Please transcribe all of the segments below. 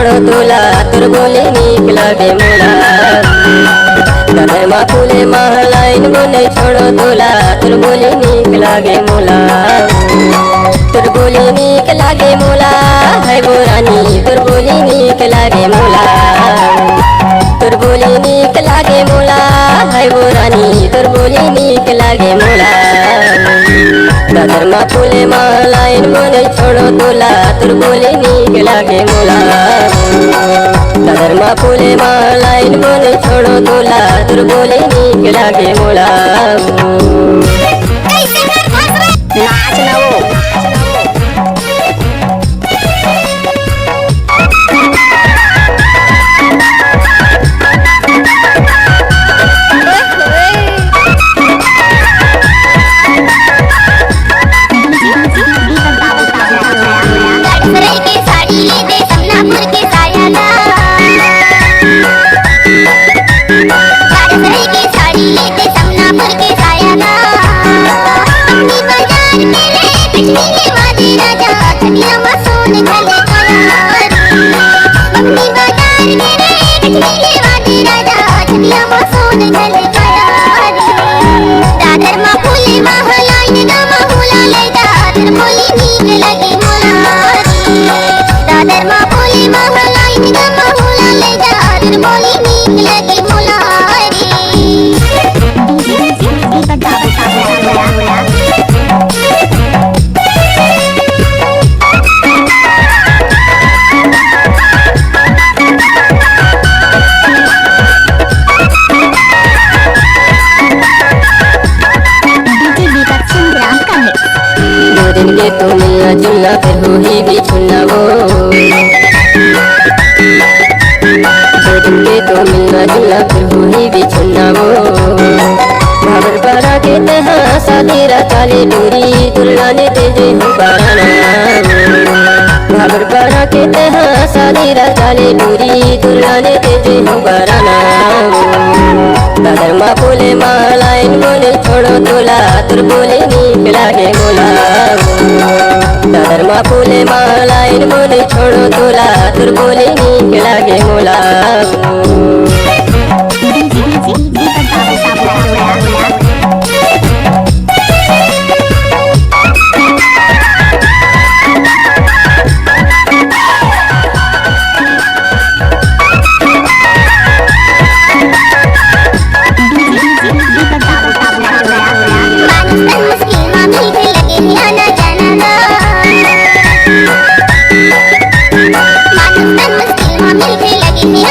बोले नीक लागे मोला दादर मा फूले महलाइन बोले छोड़ो तोला तोर बोले नीक लागे मोला तोर बोले नीक लागे मोला है वो रानी तोर बोले नीक लागे मोला तोर बोले नीक लागे मोला है वो रानी तोर बोले नीक लागे मोला दादर मा फूले महलाइन बोले छोड़ो तोला तोर बोले नीक लागे मोला दादर मा फूले महलाइन बोले छोड़ो तोला तोर बोले नीक लागे मोला नाच ना वो जुल्ला फिर हो ही भी छुन्ना वो दो दिन के तो मिलना जुल्ला फिर हो ही भी छुन्ना वो भावर पारा के तहाँ शादी राताले दूरी दुल्लाने तेजे हो पाराना भावर पारा के तहाँ शादी राताले दूरी दुल्लाने तेजे हो पाराना दादर मा फूले महलाइन बोले छोड़ो तोला तोर बोले नीक लागे मोला दादर मा फूले महलाइन बोले छोड़ो तोला तोर बोले नीक लागे मोला लगी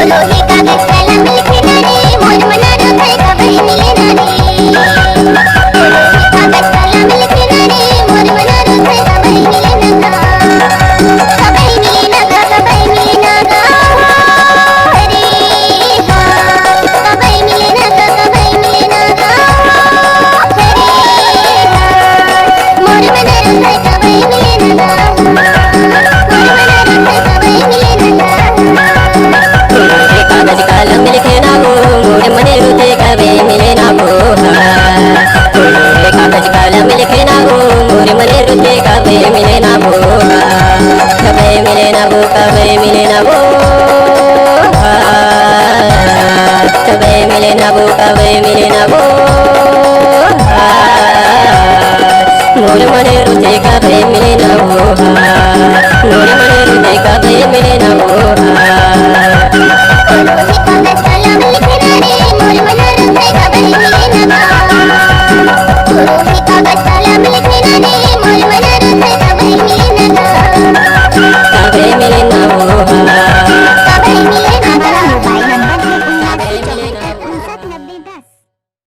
बोलो हे कागज कलम लिखे ना रे मोर मना रुधे कभी मिले ना रे बोलो हे कागज कलम लिखे ना रे मोर मना रुधे कभी मिले ना कभी मिले ना कभी मिले ना हरे हाँ कभी मिले ना कभी मिले ना हरे हाँ मोर मना रुधे कभी मिले ना मोर मना रुधे कभी मिले ना कागज कलम लिखे ना वो मोर मने रुते कभी मिले ना वो कागज कलम लिखे ना वो मोर मने रुते कभी मिले ना वो कभी मिले ना वो कभी मिले ना वो कभी मिले ना वो कभी मिले ना वो मोर मने रुते कभी मिले ना वो मोर मने रुते कभी मिले ना वो